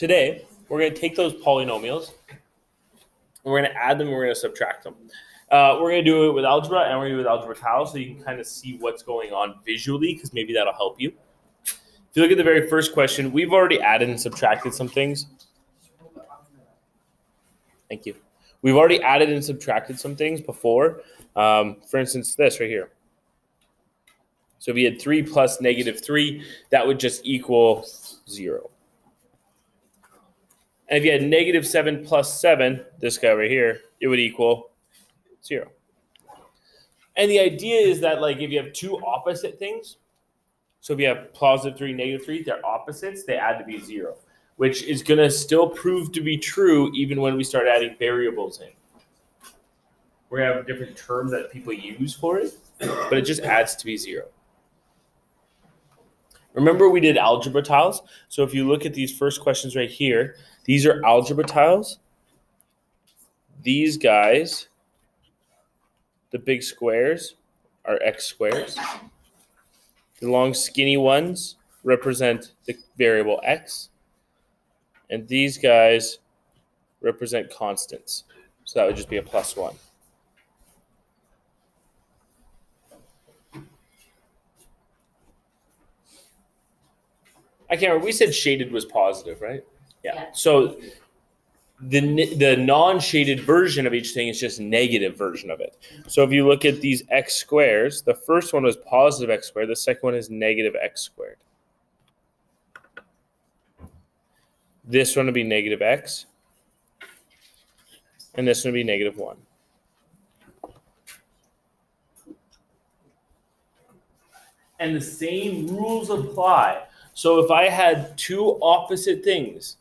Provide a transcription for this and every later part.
Today, we're going to take those polynomials, and we're going to add them, and we're going to subtract them. We're going to do it with algebra, and we're going to do it with Algebra Tiles, so you can kind of see what's going on visually, because maybe that'll help you. If you look at the very first question, we've already added and subtracted some things. Thank you. We've already added and subtracted some things before. For instance, this right here. So if you had 3 plus -3, that would just equal 0. And if you had -7 plus 7, this guy right here, it would equal 0. And the idea is that, like, if you have two opposite things, so if you have +3, -3, they're opposites, they add to be 0, which is going to still prove to be true even when we start adding variables in. We're going to have a different term that people use for it, but it just adds to be 0. Remember we did algebra tiles? So if you look at these first questions right here, these are algebra tiles. These guys, the big squares, are x squares. The long skinny ones represent the variable x. And these guys represent constants. So that would just be a +1. I can't remember. We said shaded was positive, right? Yeah. So the non-shaded version of each thing is just negative version of it. So if you look at these x squares, the first one was positive x squared. The second one is negative x squared. This one would be negative x. And this one would be -1. And the same rules apply. So if I had two opposite things,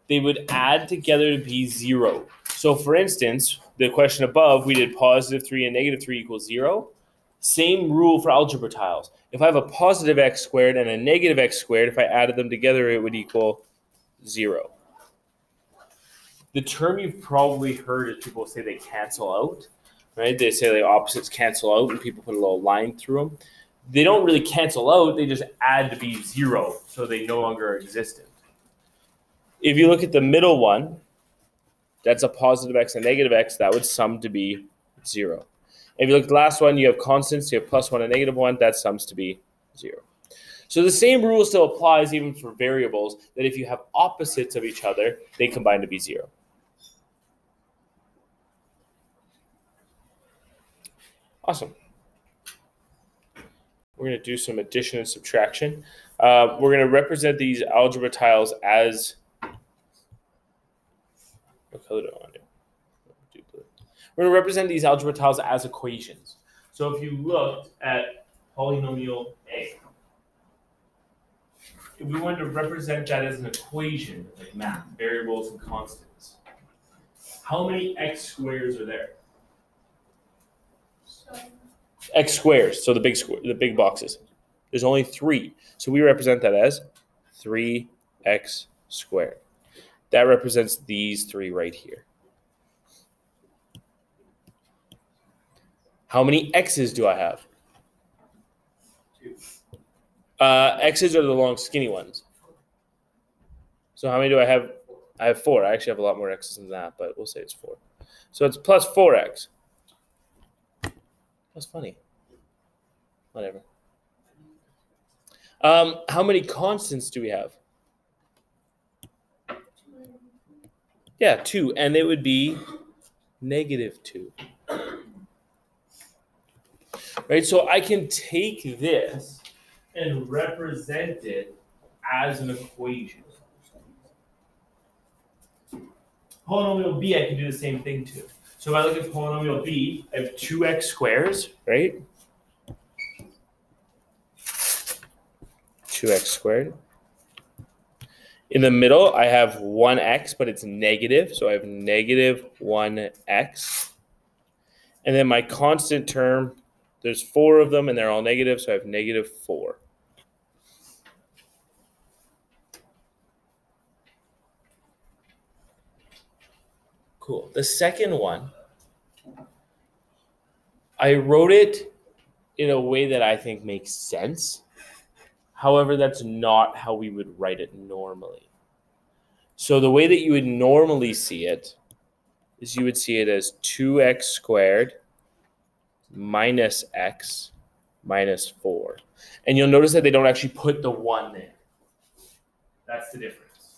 they would add together to be 0. So for instance, the question above, we did +3 and -3 equals 0. Same rule for algebra tiles. If I have a positive x squared and a negative x squared, if I added them together, it would equal 0. The term you've probably heard is people say they cancel out, right? They say the opposites cancel out and people put a little line through them. They don't really cancel out, they just add to be 0, so they no longer are existent. If you look at the middle one, that's a positive x and negative x, that would sum to be 0. If you look at the last one, you have constants, you have +1 and -1, that sums to be 0. So the same rule still applies even for variables, that if you have opposites of each other, they combine to be 0. Awesome. We're going to do some addition and subtraction. We're going to represent these algebra tiles as, what color do I want to do? We're going to represent these algebra tiles as equations. So if you looked at polynomial A, if we wanted to represent that as an equation, like math, variables and constants, how many x squares are there? X squares, so the big boxes. There's only 3. So we represent that as 3x squared. That represents these 3 right here. How many x's do I have? 2. X's are the long skinny ones. So how many do I have? I have 4. I actually have a lot more x's than that, but we'll say it's 4. So it's plus 4x. That's funny. Whatever. How many constants do we have? Yeah, 2. And it would be -2. Right? So I can take this and represent it as an equation. Polynomial B, I can do the same thing too. So if I look at polynomial B, I have 2x squares, right? 2x squared. In the middle, I have 1x, but it's negative, so I have -1x. And then my constant term, there's 4 of them, and they're all negative, so I have -4. Cool. The second one, I wrote it in a way that I think makes sense. However, that's not how we would write it normally. So the way that you would normally see it is you would see it as 2x squared minus x minus 4. And you'll notice that they don't actually put the 1 there. That's the difference.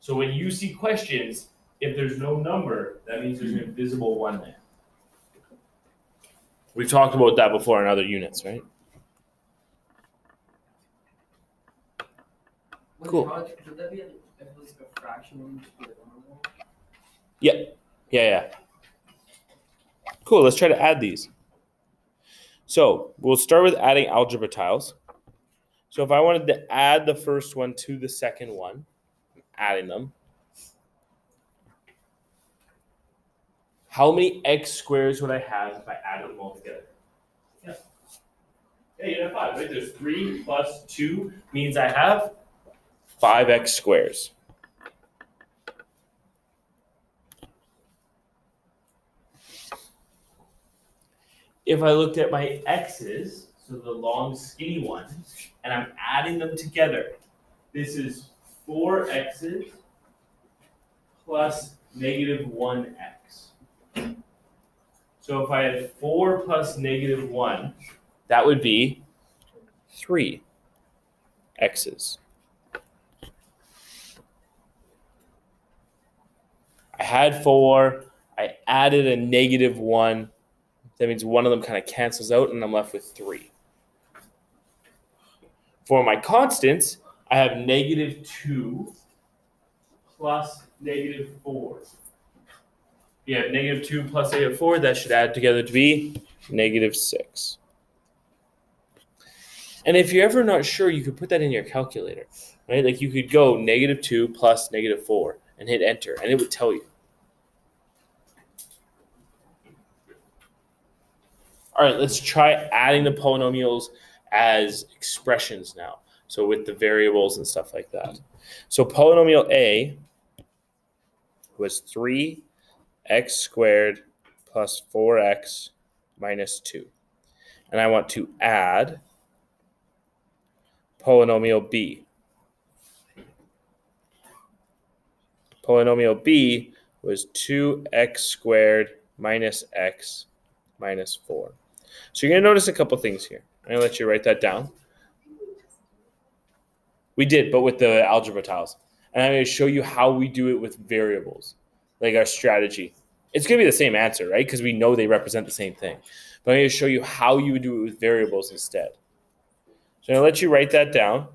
So when you see questions, if there's no number, that means there's an invisible 1 there. We've talked about that before in other units, right? Cool. Would that be if it was a fraction? Yeah. Cool, let's try to add these. So we'll start with adding algebra tiles. So if I wanted to add the first one to the second one, I'm adding them. How many x squares would I have if I added them all together? Yeah, you have 5, right? There's 3 plus 2 means I have 5x squares. If I looked at my x's, so the long skinny ones, and I'm adding them together, this is 4 x's plus negative 1x. So if I had 4 plus negative 1, that would be 3 x's. I had 4, I added a negative 1. That means one of them kind of cancels out, and I'm left with 3. For my constants, I have negative 2 plus negative 4. You have negative 2 plus negative 4. That should add together to be negative 6. And if you're ever not sure, you could put that in your calculator, right? Like you could go negative 2 plus negative 4 and hit enter, and it would tell you. All right, let's try adding the polynomials as expressions now. So with the variables and stuff like that. So polynomial A was 3x squared plus 4x minus 2. And I want to add polynomial B. Polynomial B was 2x squared minus x minus 4. So you're going to notice a couple things here. I'm going to let you write that down. We did, but with the algebra tiles. And I'm going to show you how we do it with variables, like our strategy. It's going to be the same answer, right? Because we know they represent the same thing. But I'm going to show you how you would do it with variables instead. So I'm going to let you write that down.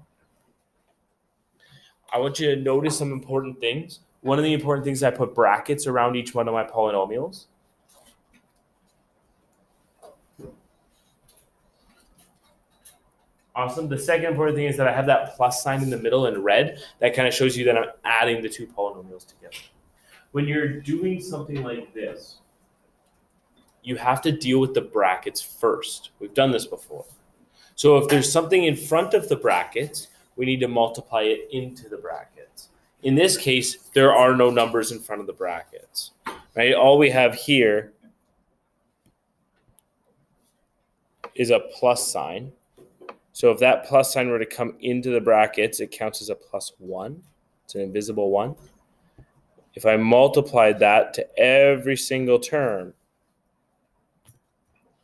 I want you to notice some important things. One of the important things is I put brackets around each one of my polynomials. Awesome. The second important thing is that I have that plus sign in the middle in red. That kind of shows you that I'm adding the two polynomials together. When you're doing something like this, you have to deal with the brackets first. We've done this before. So if there's something in front of the brackets, we need to multiply it into the brackets. In this case, there are no numbers in front of the brackets, right? All we have here is a plus sign. So if that plus sign were to come into the brackets, it counts as a plus 1. It's an invisible 1. If I multiplied that to every single term,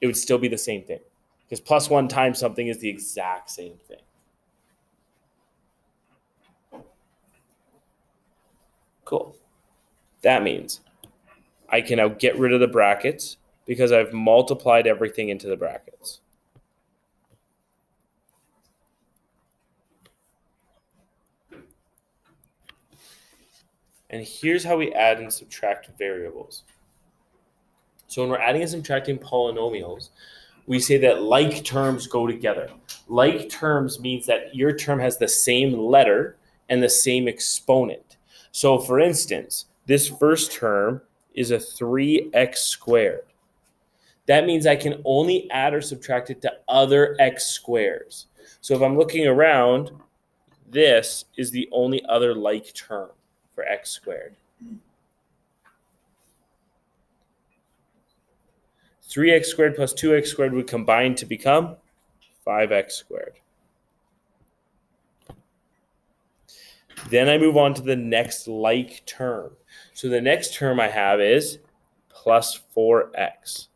it would still be the same thing. Because plus 1 times something is the exact same thing. Cool. That means I can now get rid of the brackets because I've multiplied everything into the brackets. And here's how we add and subtract variables. So when we're adding and subtracting polynomials, we say that like terms go together. Like terms means that your term has the same letter and the same exponent. So for instance, this first term is a 3x squared. That means I can only add or subtract it to other x squares. So if I'm looking around, this is the only other like term for x squared. 3x squared plus 2x squared would combine to become 5x squared. Then I move on to the next like term. So the next term I have is plus 4x.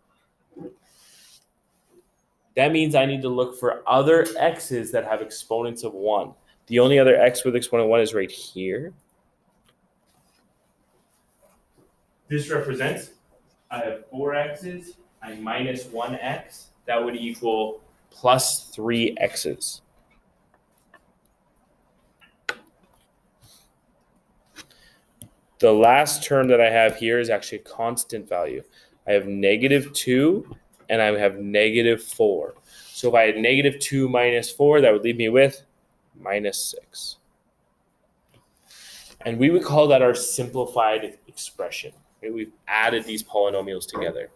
That means I need to look for other x's that have exponents of 1. The only other x with exponent 1 is right here. This represents I have 4 x's, I minus 1x. That would equal plus 3 x's. The last term that I have here is actually a constant value. I have negative 2 and I have negative 4. So if I had negative 2 minus 4, that would leave me with minus 6. And we would call that our simplified expression. Okay? We've added these polynomials together.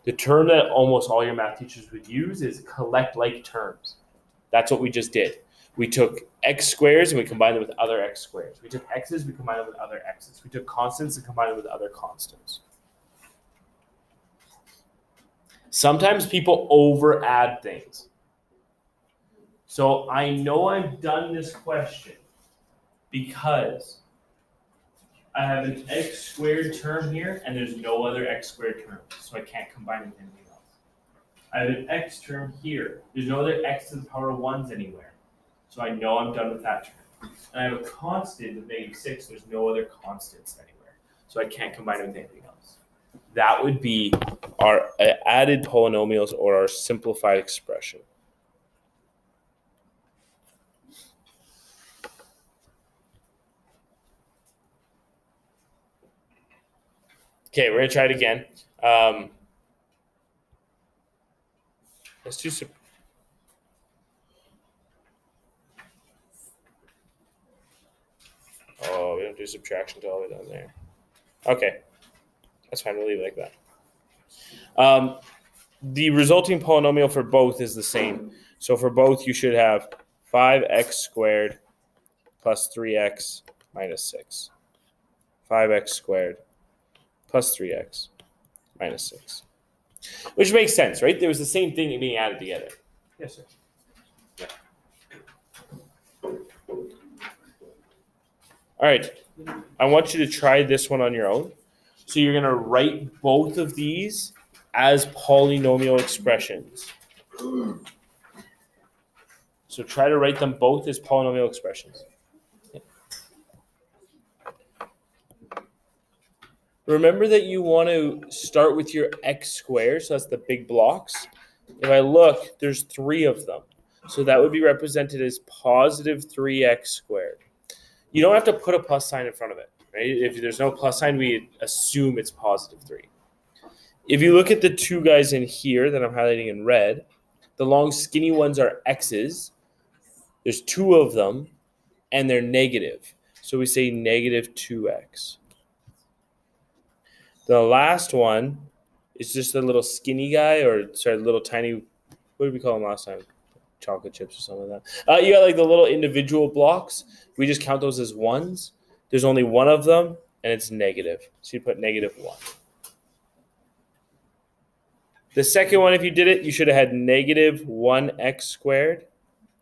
The term that almost all your math teachers would use is collect like terms. That's what we just did. We took x squares and we combined them with other x squares. We took x's, we combined them with other x's. We took constants and combined them with other constants. Sometimes people over add things. So I know I've done this question because I have an x squared term here and there's no other x squared term. So I can't combine it with anything else. I have an x term here. There's no other x to the power of 1s anywhere. So I know I'm done with that term. And I have a constant of negative 6. There's no other constants anywhere. So I can't combine it with anything else. That would be our added polynomials or our simplified expression. Okay, we're going to try it again. Let's do some. Oh, we don't do subtraction all the way down there. Okay, that's fine. We'll leave it like that. The resulting polynomial for both is the same. So for both, you should have 5x squared plus 3x minus 6. 5x squared plus 3x minus 6. Which makes sense, right? There was the same thing being added together. Yes, sir. Yeah. All right. I want you to try this one on your own. So you're going to write both of these as polynomial expressions. So try to write them both as polynomial expressions. Remember that you want to start with your x squared, so that's the big blocks. If I look, there's 3 of them. So that would be represented as positive 3x squared. You don't have to put a plus sign in front of it, right? If there's no plus sign, we assume it's positive 3. If you look at the 2 guys in here that I'm highlighting in red, the long skinny ones are x's. There's 2 of them, and they're negative. So we say negative 2x. The last one is just a little skinny guy, or sorry, little tiny, what did we call them last time? Chocolate chips or something like that. You got like the little individual blocks. We just count those as 1s. There's only 1 of them, and it's negative. So you put negative 1. The second one, if you did it, you should have had negative 1x squared,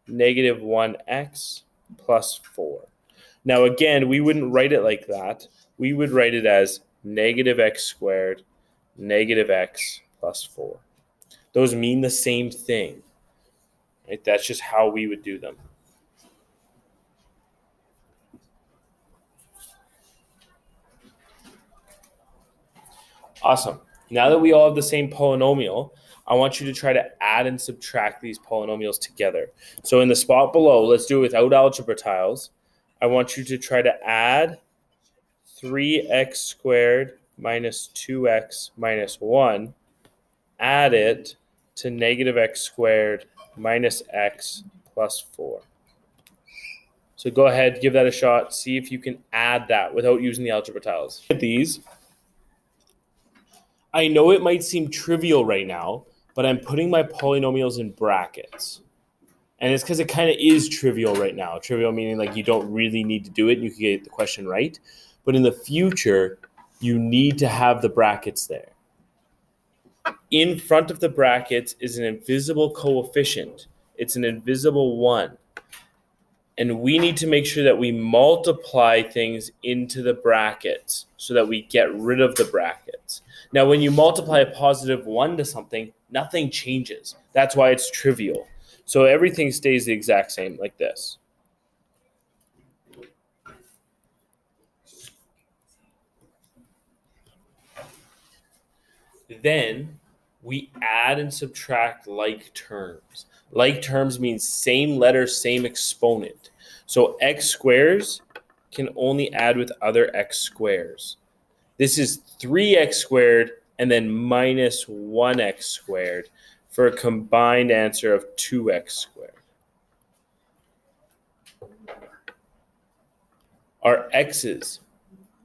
negative 1x plus 4. Now, again, we wouldn't write it like that. We would write it as negative x squared, negative x plus 4. Those mean the same thing. Right? That's just how we would do them. Awesome. Now that we all have the same polynomial, I want you to try to add and subtract these polynomials together. So in the spot below, let's do it without algebra tiles. I want you to try to add 3x squared minus 2x minus 1, add it to negative x squared minus x plus 4. So go ahead, give that a shot. See if you can add that without using the algebra tiles. At these, I know it might seem trivial right now, but I'm putting my polynomials in brackets. And it's because it kind of is trivial right now. Trivial meaning like you don't really need to do it and you can get the question right. But in the future, you need to have the brackets there. In front of the brackets is an invisible coefficient. It's an invisible 1. And we need to make sure that we multiply things into the brackets so that we get rid of the brackets. Now, when you multiply a positive 1 to something, nothing changes. That's why it's trivial. So everything stays the exact same, like this. Then we add and subtract like terms. Like terms means same letter, same exponent. So x squares can only add with other x squares. This is 3x squared and then minus 1x squared for a combined answer of 2x squared. Our x's,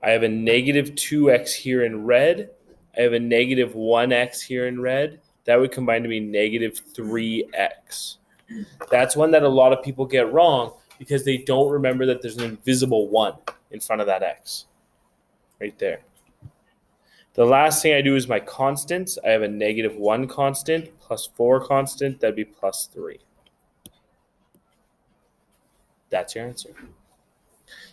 I have a negative 2x here in red. I have a negative 1x here in red. That would combine to be negative 3x. That's one that a lot of people get wrong because they don't remember that there's an invisible 1 in front of that x. Right there. The last thing I do is my constants. I have a negative 1 constant plus 4 constant. That'd be plus 3. That's your answer.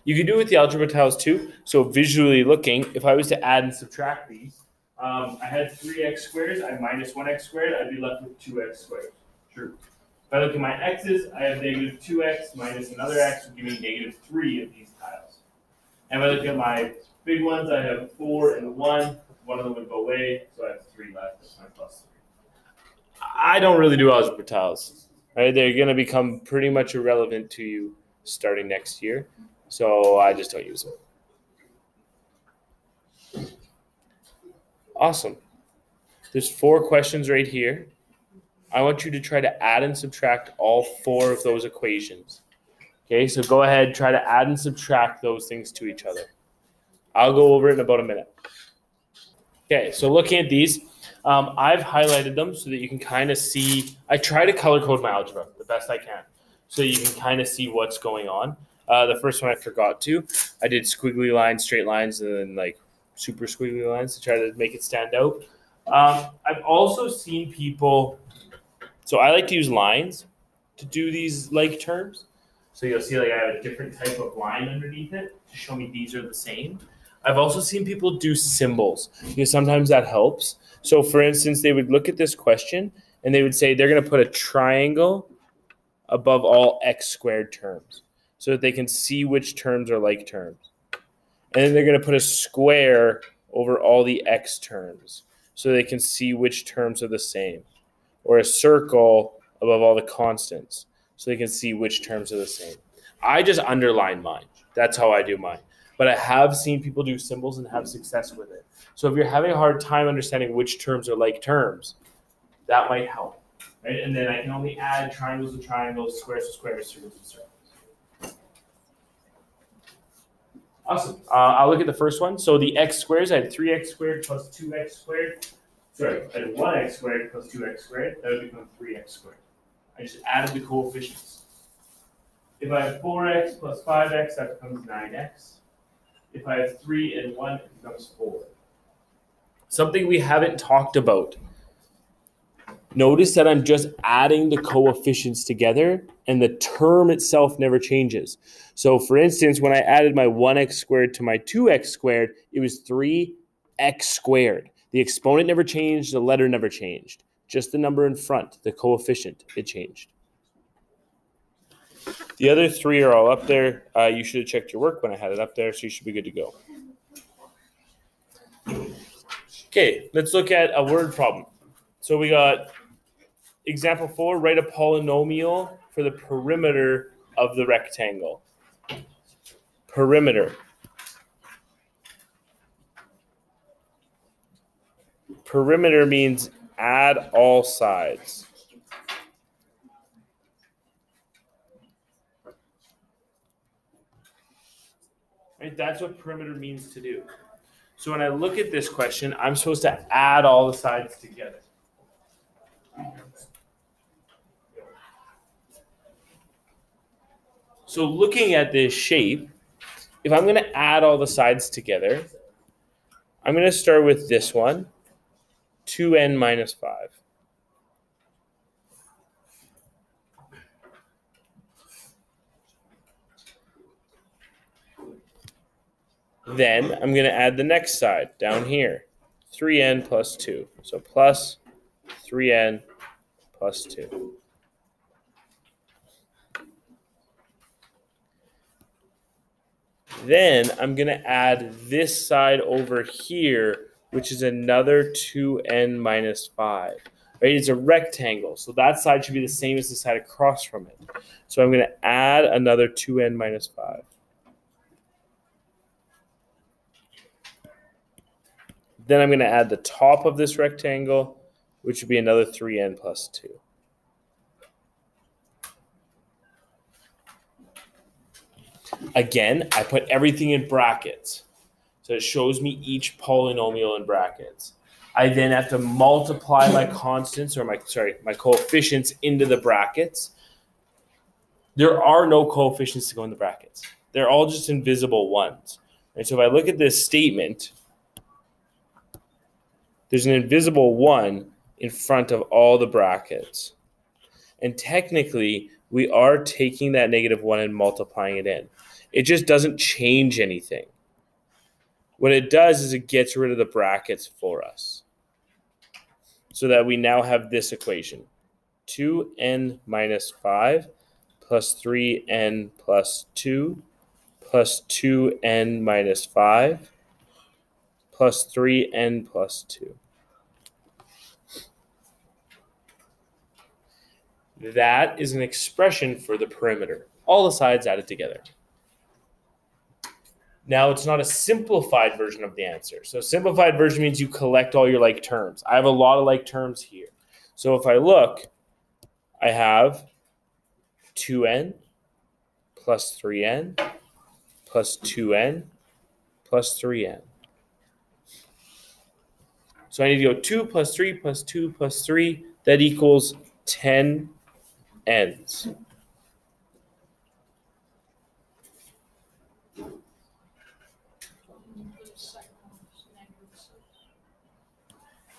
You can do it with the algebra tiles too. So visually looking, if I was to add and subtract these, I had 3x squared. I minus 1x squared. I'd be left with 2x squared. True. If I look at my x's, I have negative 2x minus another x would give me negative 3 of these tiles. And if I look at my big ones, I have 4 and 1. One of them would go away, so I have 3 left. That's my plus 3. I don't really do algebra tiles. Right? They're going to become pretty much irrelevant to you starting next year. So I just don't use them. Awesome. There's 4 questions right here. I want you to try to add and subtract all 4 of those equations. Okay, so go ahead, try to add and subtract those things to each other. I'll go over it in about a minute. Okay, so looking at these, I've highlighted them so that you can kind of see. I try to color code my algebra the best I can so you can kind of see what's going on. The first one I forgot to. I did squiggly lines, straight lines, and then like super squiggly lines to try to make it stand out. I've also seen people, so I like to use lines to do these like terms. So you'll see like I have a different type of line underneath it to show me these are the same. I've also seen people do symbols because sometimes that helps. So for instance, they would look at this question and they would say they're going to put a triangle above all x squared terms so that they can see which terms are like terms. And then they're going to put a square over all the x terms so they can see which terms are the same. Or a circle above all the constants so they can see which terms are the same. I just underline mine. That's how I do mine. But I have seen people do symbols and have success with it. So if you're having a hard time understanding which terms are like terms, that might help. Right? And then I can only add triangles to triangles, squares to squares, circles to circles. Awesome. I'll look at the first one. So the x squares, I had 3x squared plus 2x squared. Sorry, I had 1x squared plus 2x squared. That would become 3x squared. I just added the coefficients. If I have 4x plus 5x, that becomes 9x. If I have 3 and 1, it becomes 4. Something we haven't talked about. Notice that I'm just adding the coefficients together and the term itself never changes. So for instance, when I added my 1x squared to my 2x squared, it was 3x squared. The exponent never changed, the letter never changed. Just the number in front, the coefficient, it changed. The other 3 are all up there. You should have checked your work when I had it up there, so you should be good to go. Okay, let's look at a word problem. So we got example 4, write a polynomial for the perimeter of the rectangle. Perimeter. Perimeter means add all sides. Right? That's what perimeter means to do. So when I look at this question, I'm supposed to add all the sides together. So looking at this shape, if I'm going to add all the sides together, I'm going to start with this one, 2n minus 5. Then I'm going to add the next side down here, 3n plus 2. So plus 3n plus 2. Then I'm going to add this side over here, which is another 2n minus 5. Right? It's a rectangle, so that side should be the same as the side across from it. So I'm going to add another 2n minus 5. Then I'm going to add the top of this rectangle, which would be another 3n plus 2. Again, I put everything in brackets. So it shows me each polynomial in brackets. I then have to multiply my constants, or my coefficients into the brackets. There are no coefficients to go in the brackets. They're all just invisible ones. And so if I look at this statement, there's an invisible 1 in front of all the brackets. And technically, we are taking that -1 and multiplying it in. It just doesn't change anything. What it does is it gets rid of the brackets for us. So that we now have this equation. 2n minus 5 plus 3n plus 2 plus 2n minus 5 plus 3n plus 2. That is an expression for the perimeter. All the sides added together. Now, it's not a simplified version of the answer. So a simplified version means you collect all your like terms. I have a lot of like terms here. So if I look, I have 2n plus 3n plus 2n plus 3n. So I need to go 2 plus 3 plus 2 plus 3. That equals 10 n's.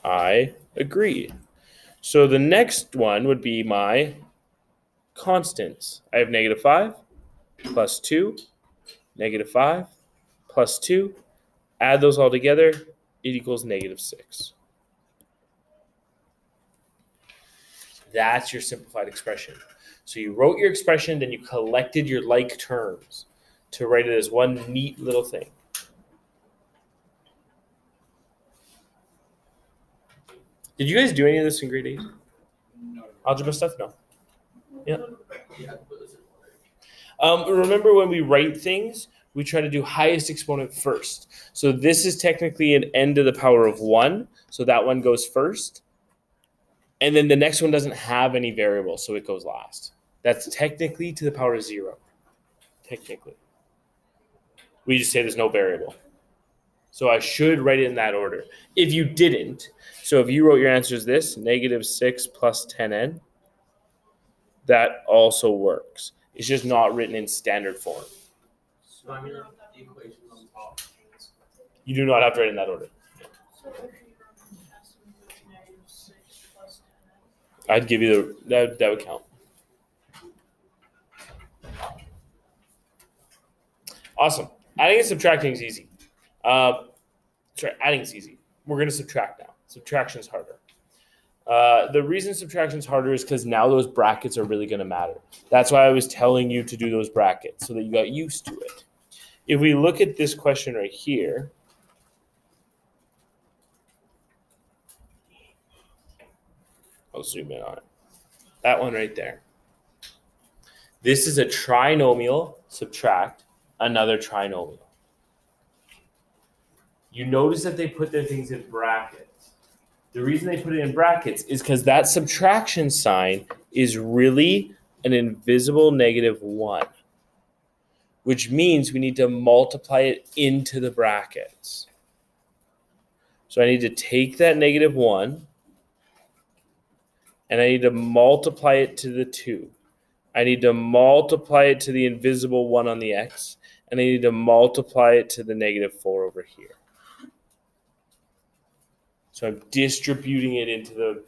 I agree. So the next one would be my constants. I have -5 plus 2, -5 plus 2. Add those all together, it equals -6. That's your simplified expression. So you wrote your expression, then you collected your like terms to write it as one neat little thing. Did you guys do any of this in grade 8? No. Algebra stuff? No. Yeah. Remember when we write things, we try to do highest exponent first. So this is technically an n to the power of 1. So that one goes first. And then the next one doesn't have any variables, so it goes last. That's technically to the power of 0. Technically. We just say there's no variable. So I should write it in that order. If you didn't, so if you wrote your answer as this, -6 plus 10n, that also works. It's just not written in standard form. So I mean, the equation on top. You do not have to write in that order. So if you run an estimate of -6 plus 10n. I'd give you that would count. Awesome. Adding and subtracting is easy. Adding is easy. We're going to subtract now. Subtraction is harder. The reason subtraction is harder is because now those brackets are really going to matter. That's why I was telling you to do those brackets so that you got used to it. If we look at this question right here, I'll zoom in on it. That one right there. This is a trinomial subtract another trinomial. You notice that they put their things in brackets. The reason they put it in brackets is because that subtraction sign is really an invisible -1, which means we need to multiply it into the brackets. So I need to take that -1 and I need to multiply it to the 2. I need to multiply it to the invisible 1 on the x, and I need to multiply it to the -4 over here. So I'm distributing it into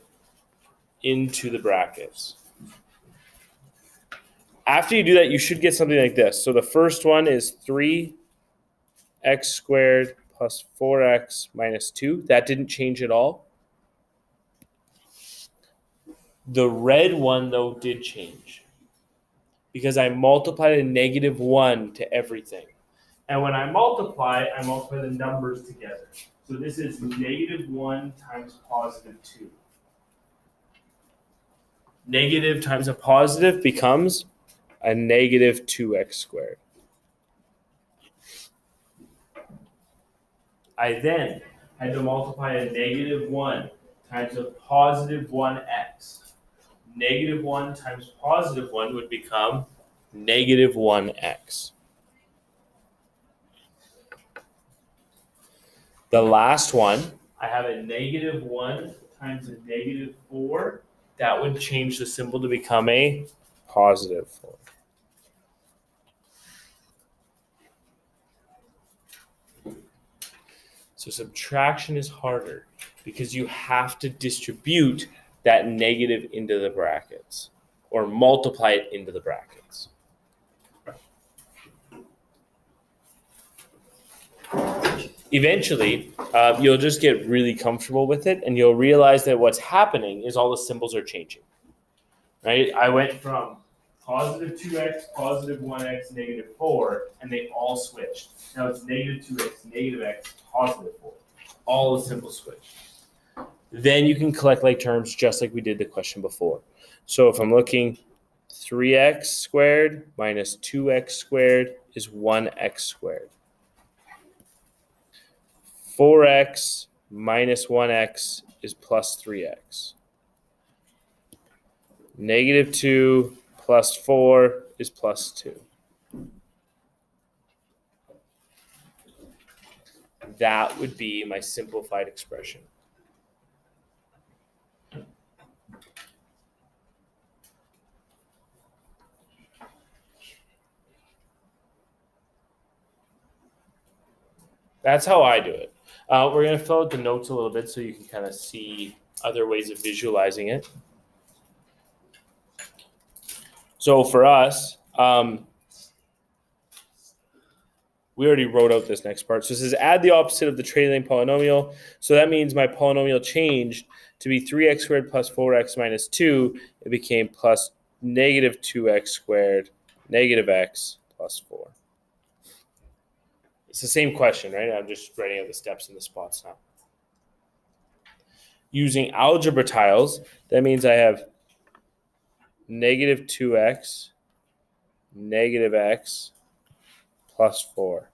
the brackets. After you do that, you should get something like this. So the first one is 3x x squared plus 4x minus 2. That didn't change at all. The red one, though, did change because I multiplied a negative 1 to everything. And when I multiply the numbers together. So this is negative 1 times positive 2. Negative times a positive becomes a negative 2x squared. I then had to multiply a negative 1 times a positive 1x. Negative 1 times positive 1 would become negative 1x. The last one, I have a negative 1 times a negative 4. That would change the symbol to become a positive 4. So subtraction is harder because you have to distribute that negative into the brackets or multiply it into the brackets. Eventually, you'll just get really comfortable with it and you'll realize that what's happening is all the symbols are changing. Right? I went from positive 2x, positive 1x, negative 4, and they all switched. Now it's negative 2x, negative x, positive 4. All the symbols switched. Then you can collect like terms just like we did the question before. So if I'm looking, 3x squared minus 2x squared is 1x squared. 4x minus 1x is plus 3x. Negative 2 plus 4 is plus 2. That would be my simplified expression. That's how I do it. We're going to fill out the notes a little bit so you can kind of see other ways of visualizing it. So for us, we already wrote out this next part. So it says add the opposite of the trailing polynomial. So that means my polynomial changed to be 3x squared plus 4x minus 2. It became plus negative 2x squared negative x plus 4. It's the same question, right? I'm just writing out the steps and the spots now. Using algebra tiles, that means I have negative 2x, negative x, plus 4.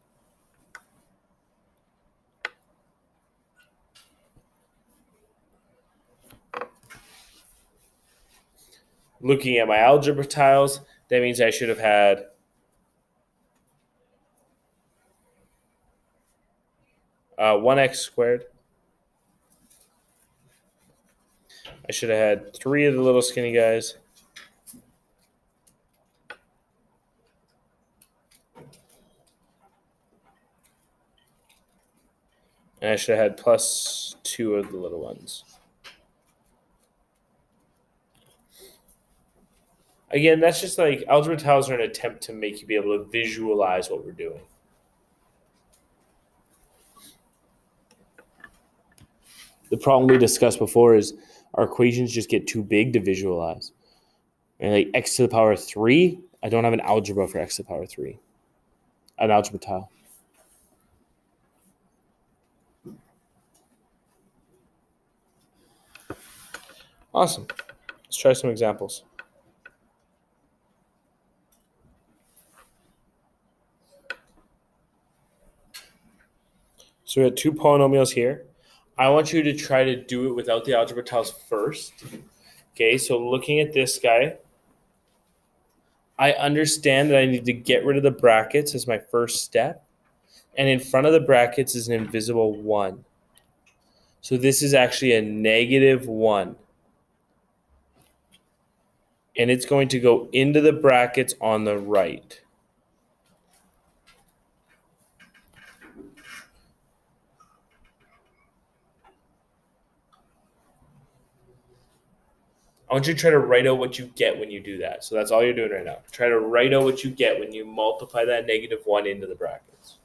Looking at my algebra tiles, that means I should have had 1x squared. I should have had 3 of the little skinny guys. And I should have had plus 2 of the little ones. Again, that's just like algebra tiles are an attempt to make you be able to visualize what we're doing. The problem we discussed before is our equations just get too big to visualize. And like x to the power 3, I don't have an algebra for x to the power 3. An algebra tile. Awesome. Let's try some examples. So we have 2 polynomials here. I want you to try to do it without the algebra tiles first. Okay, so looking at this guy, I understand that I need to get rid of the brackets as my first step. And in front of the brackets is an invisible 1. So this is actually a negative 1. And it's going to go into the brackets on the right. I want you to try to write out what you get when you do that. So that's all you're doing right now. Try to write out what you get when you multiply that negative 1 into the brackets.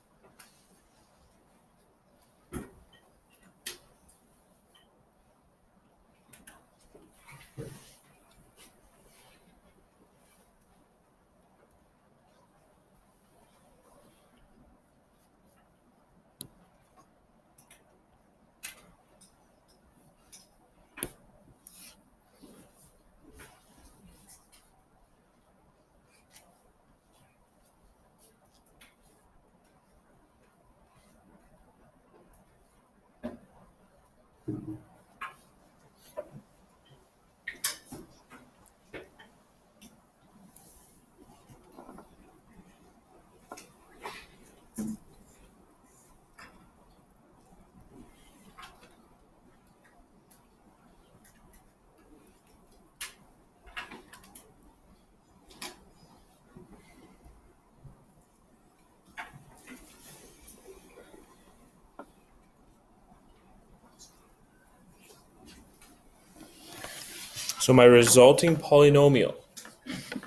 So my resulting polynomial,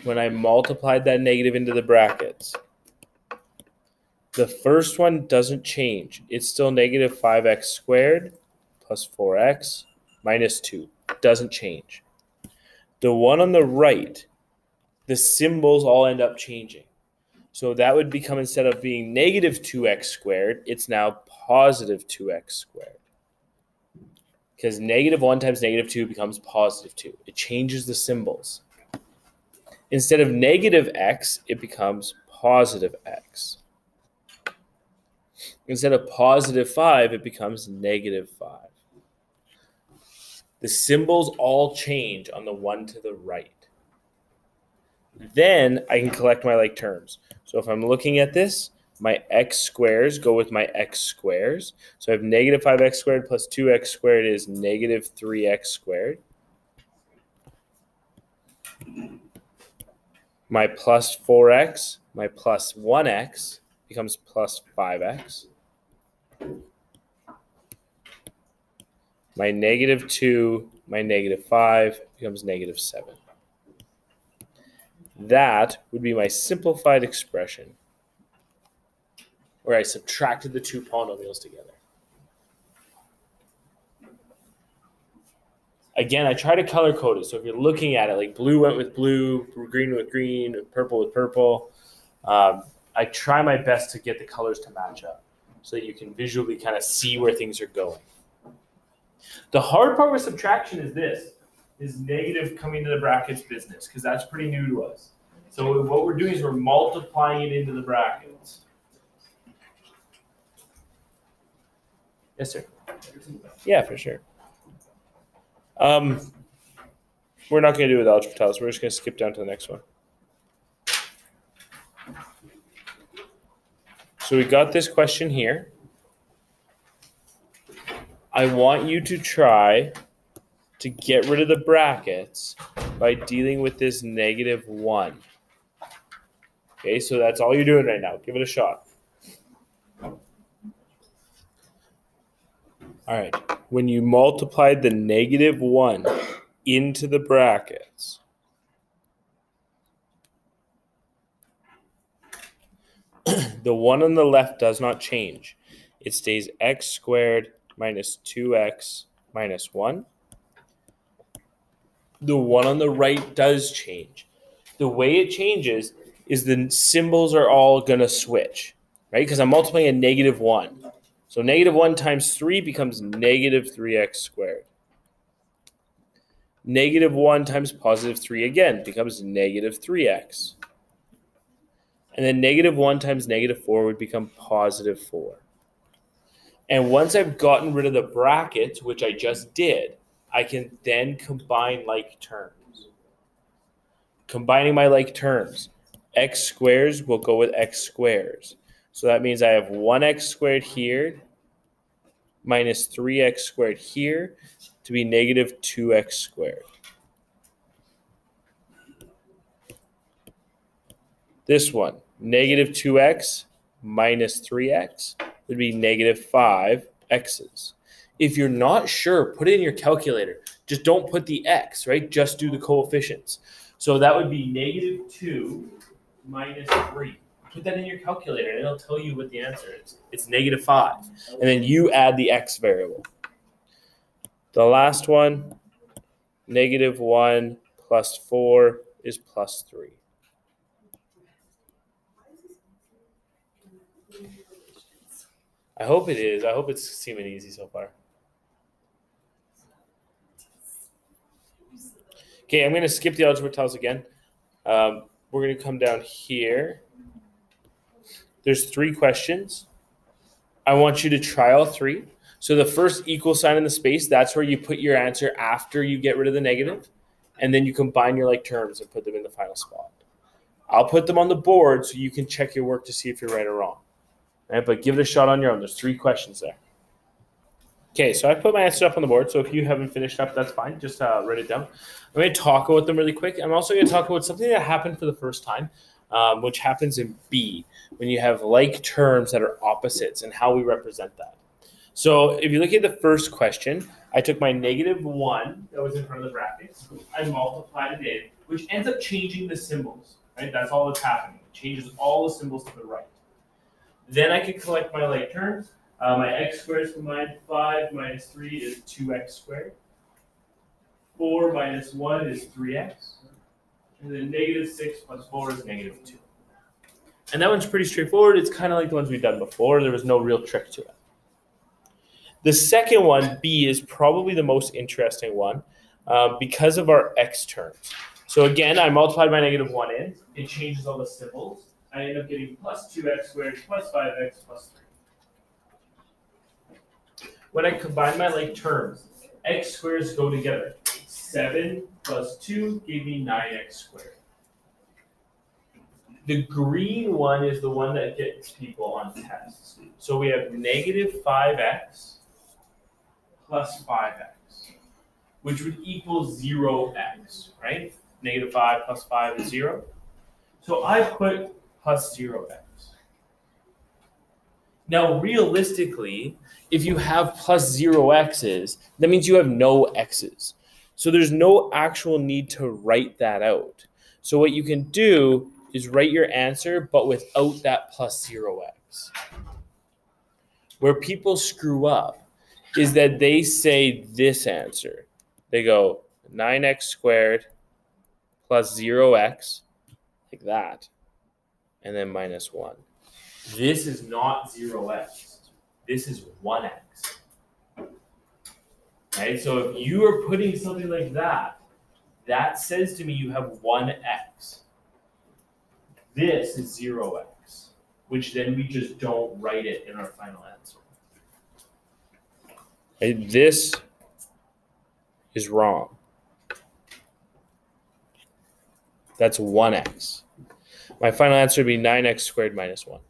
when I multiplied that negative into the brackets, the first one doesn't change. It's still negative 5x squared plus 4x minus 2. Doesn't change. The one on the right, the symbols all end up changing. So that would become, instead of being negative 2x squared, it's now positive 2x squared. Because negative 1 times negative 2 becomes positive 2. It changes the symbols. Instead of negative x, it becomes positive x. Instead of positive 5, it becomes negative 5. The symbols all change on the one to the right. Then I can collect my like terms. So if I'm looking at this, my x squares go with my x squares. So I have negative 5x squared plus 2x squared is negative 3x squared. My plus 4x, my plus 1x becomes plus 5x. My negative 2, my negative 5 becomes negative 7. That would be my simplified expression where I subtracted the two polynomials together. Again, I try to color code it. So if you're looking at it, like blue went with blue, green with green, purple with purple, I try my best to get the colors to match up so that you can visually kind of see where things are going. The hard part with subtraction is this, is negative coming to the brackets business, because that's pretty new to us. So what we're doing is we're multiplying it into the brackets. Yes, sir. Yeah, for sure. We're not going to do it with Algebra Tiles. We're just going to skip down to the next one. So we got this question here. I want you to try to get rid of the brackets by dealing with this negative 1. Okay, so that's all you're doing right now. Give it a shot. All right. When you multiplied the negative 1 into the brackets, the one on the left does not change. It stays x squared minus 2x minus 1. The one on the right does change. The way it changes is the symbols are all going to switch, right? Because I'm multiplying a negative 1. So negative 1 times 3 becomes negative 3x squared. Negative 1 times positive 3 again becomes negative 3x. And then negative 1 times negative 4 would become positive 4. And once I've gotten rid of the brackets, which I just did, I can then combine like terms. Combining my like terms, x squares will go with x squares. So that means I have 1x squared here minus 3x squared here to be negative 2x squared. This one, negative 2x minus 3x would be negative 5x's. If you're not sure, put it in your calculator. Just don't put the x, right? Just do the coefficients. So that would be negative 2 minus 3. Put that in your calculator, and it'll tell you what the answer is. It's negative 5. And then you add the x variable. The last one, negative 1 plus 4 is plus 3. I hope it is. I hope it's seeming easy so far. Okay, I'm going to skip the algebra tiles again. We're going to come down here. There's 3 questions. I want you to try all 3. So the first equal sign in the space, that's where you put your answer after you get rid of the negative. And then you combine your like terms and put them in the final spot. I'll put them on the board so you can check your work to see if you're right or wrong. Right, but give it a shot on your own. There's 3 questions there. Okay, so I put my answer up on the board. So if you haven't finished up, that's fine. Just write it down. I'm going to talk about them really quick. I'm also going to talk about something that happened for the first time, which happens in B, when you have like terms that are opposites and how we represent that. So if you look at the first question, I took my -1 that was in front of the brackets. I multiplied it in, which ends up changing the symbols, right? That's all that's happening. It changes all the symbols to the right. Then I can collect my like terms. My x squared is combined. 5 minus 3 is 2x squared. 4 minus 1 is 3x. And then -6 plus 4 is -2. And that one's pretty straightforward. It's kind of like the ones we've done before. There was no real trick to it. The second one, B, is probably the most interesting one because of our x terms. So again, I multiplied my -1 in. It changes all the symbols. I end up getting plus 2x squared plus 5x plus 3. When I combine my like terms, x squares go together. 7 plus 2 gave me 9x squared. The green one is the one that gets people on tests. So we have -5x plus 5x, which would equal 0x, right? -5 plus 5 is 0. So I put plus 0x. Now, realistically, if you have plus 0x's, that means you have no x's. So there's no actual need to write that out. So what you can do is write your answer, but without that plus 0x. Where people screw up is that they say this answer. They go 9x squared plus 0x, like that, and then minus 1. This is not 0x. This is 1x. Right? So if you are putting something like that, that says to me you have 1x. This is 0x, which then we just don't write it in our final answer. Right? This is wrong. That's 1x. My final answer would be 9x squared minus 1.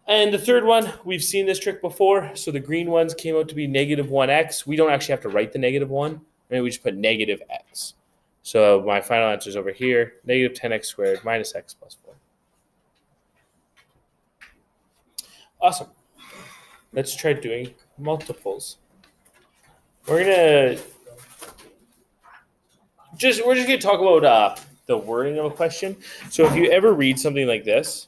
And the third one, we've seen this trick before. So the green ones came out to be -1x. We don't actually have to write the -1. Right? We just put -x. So my final answer is over here, -10x squared minus x plus 4. Awesome. Let's try doing multiples. We're just gonna talk about the wording of a question. So if you ever read something like this,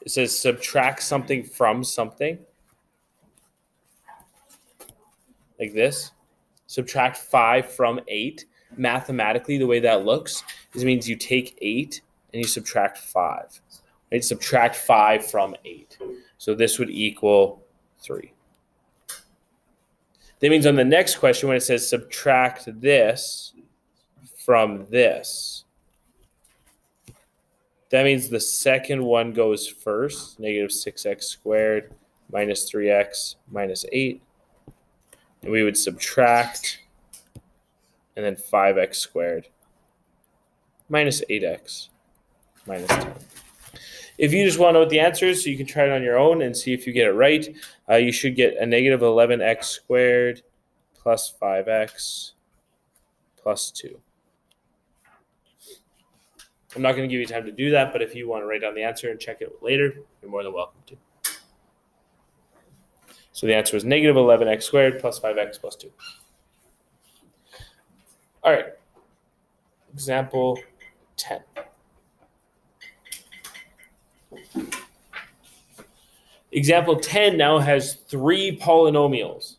it says subtract something from something, like this. Subtract 5 from 8. Mathematically, the way that looks is it means you take 8 and you subtract 5. Right? Subtract 5 from 8. So this would equal 3. That means on the next question, when it says subtract this from this, that means the second one goes first, -6x squared minus 3x minus 8. And we would subtract, and then 5x squared minus 8x minus 10. If you just want to know what the answer is, so you can try it on your own and see if you get it right, you should get a -11x squared plus 5x plus 2. I'm not going to give you time to do that, but if you want to write down the answer and check it later, you're more than welcome to. So the answer was -11x squared plus 5x plus 2. All right. Example 10. Example 10 now has 3 polynomials.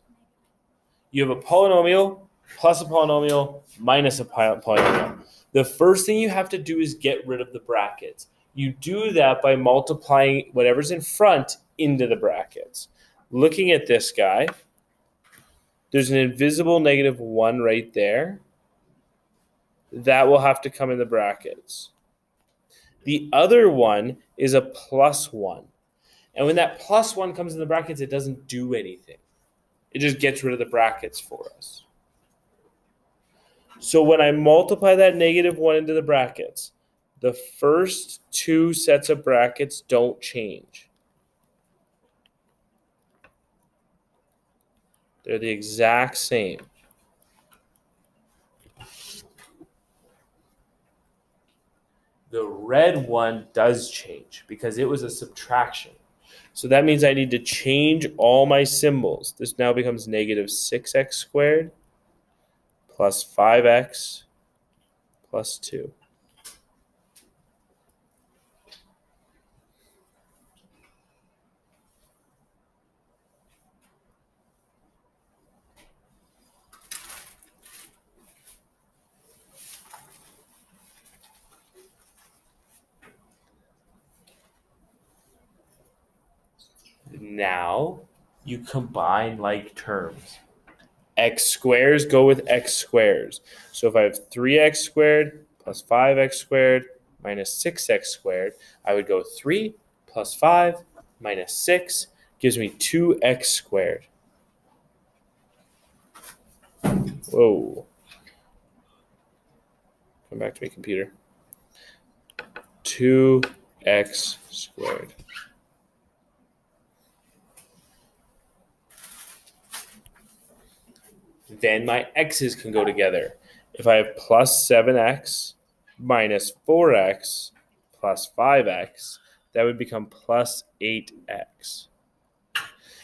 You have a polynomial plus a polynomial minus a polynomial. The first thing you have to do is get rid of the brackets. You do that by multiplying whatever's in front into the brackets. Looking at this guy, there's an invisible -1 right there. That will have to come in the brackets. The other one is a +1. And when that +1 comes in the brackets, it doesn't do anything. It just gets rid of the brackets for us. So when I multiply that -1 into the brackets, the first 2 sets of brackets don't change. They're the exact same. The red one does change because it was a subtraction. So that means I need to change all my symbols. This now becomes negative 6x squared plus 5x plus 2. Now you combine like terms. X squares go with x squares. So if I have 3x squared plus 5x squared minus 6x squared, I would go 3 plus 5 minus 6 gives me 2x squared. Whoa. Come back to me, computer. 2x squared. Then my x's can go together. If I have plus 7x minus 4x plus 5x, that would become plus 8x.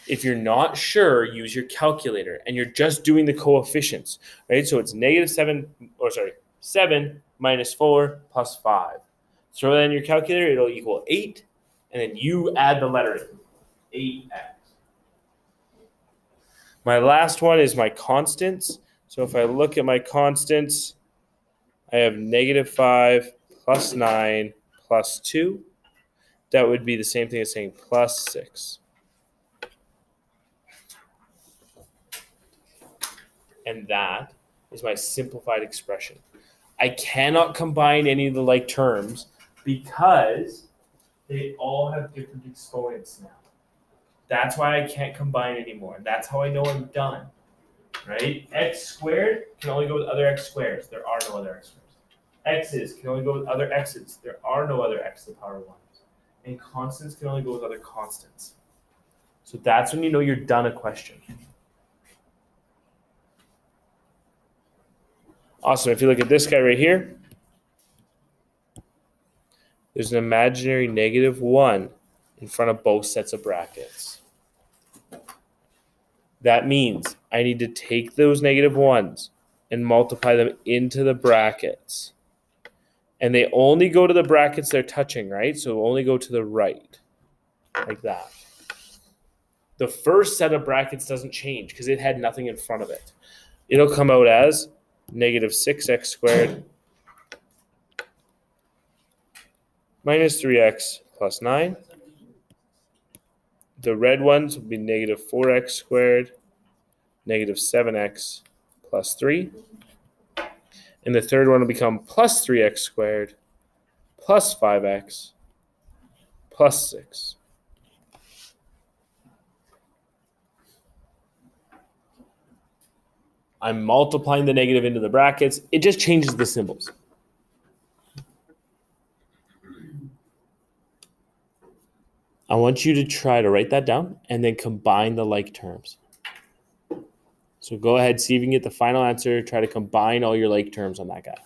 If you're not sure, use your calculator, and you're just doing the coefficients, right? So it's negative 7 minus 4 plus 5. Throw that in your calculator, it'll equal 8, and then you add the lettering, 8x. My last one is my constants. So if I look at my constants, I have negative 5 plus 9 plus 2. That would be the same thing as saying plus 6. And that is my simplified expression. I cannot combine any of the like terms because they all have different exponents now. That's why I can't combine anymore. That's how I know I'm done, right? X squared can only go with other x squares. There are no other x squares. X's can only go with other x's. There are no other x to the power 1. And constants can only go with other constants. So that's when you know you're done a question. Awesome. If you look at this guy right here, there's an imaginary negative 1 in front of both sets of brackets. That means I need to take those negative 1s and multiply them into the brackets. And they only go to the brackets they're touching, right? So only go to the right, like that. The first set of brackets doesn't change because it had nothing in front of it. It'll come out as negative 6x squared minus 3x plus 9. The red ones will be negative 4x squared, negative 7x plus 3. And the third one will become plus 3x squared plus 5x plus 6. I'm multiplying the negative into the brackets. It just changes the symbols. I want you to try to write that down and then combine the like terms. So go ahead, see if you can get the final answer. Try to combine all your like terms on that guy.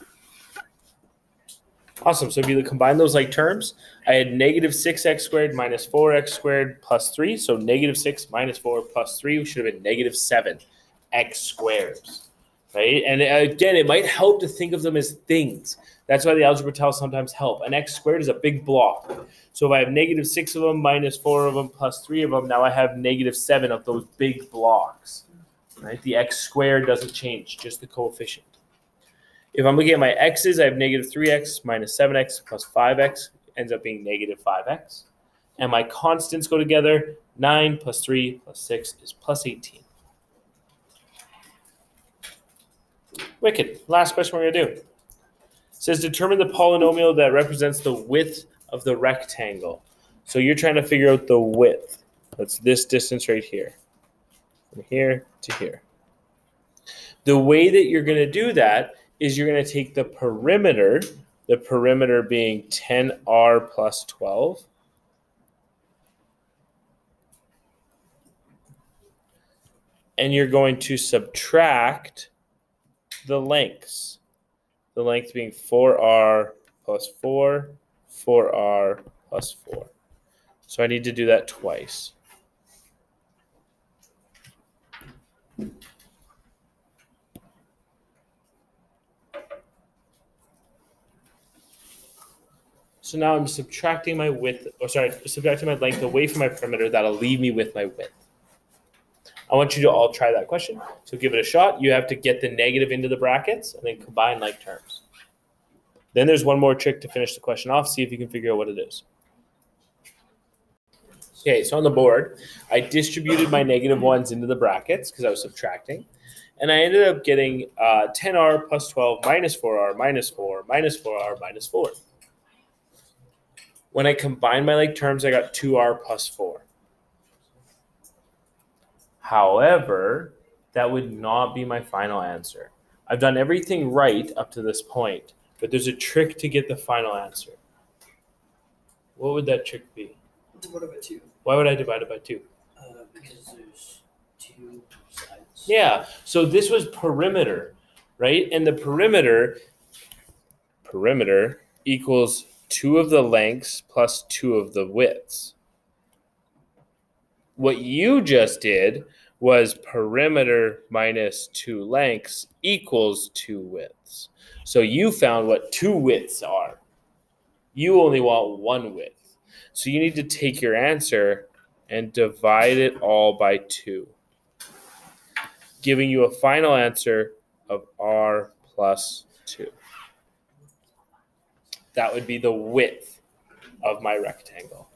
Awesome. So if you combine those like terms, I had negative 6x squared minus 4x squared plus 3. So negative 6 minus 4 plus 3 should have been negative 7x squares. Right? And again, it might help to think of them as things. That's why the algebra tiles sometimes help. An x squared is a big block. So if I have negative 6 of them minus 4 of them plus 3 of them, now I have negative 7 of those big blocks. Right? The x squared doesn't change, just the coefficient. If I'm looking at my x's, I have negative 3x minus 7x plus 5x ends up being negative 5x. And my constants go together. 9 plus 3 plus 6 is plus 18. Wicked. Last question we're going to do. It says determine the polynomial that represents the width of the rectangle. So you're trying to figure out the width. That's this distance right here. From here to here. The way that you're going to do that is you're going to take the perimeter being 10r plus 12, and you're going to subtract the lengths. The length being 4r plus 4, 4r plus 4. So I need to do that twice. So now I'm subtracting my width, subtracting my length away from my perimeter. That'll leave me with my width. I want you to all try that question. So give it a shot. You have to get the negative into the brackets and then combine like terms. Then there's one more trick to finish the question off. See if you can figure out what it is. Okay, so on the board, I distributed my negative ones into the brackets because I was subtracting. And I ended up getting 10r plus 12 minus 4r minus 4 minus 4r minus 4. When I combined my like terms, I got 2r plus 4. However, that would not be my final answer. I've done everything right up to this point, but there's a trick to get the final answer. What would that trick be? Divide by 2. Why would I divide it by 2? Because there's 2 sides. Yeah, so this was perimeter, right? And the perimeter equals 2 of the lengths plus 2 of the widths. What you just did was perimeter minus 2 lengths equals 2 widths. So you found what 2 widths are. You only want 1 width. So you need to take your answer and divide it all by 2, giving you a final answer of r plus 2. That would be the width of my rectangle.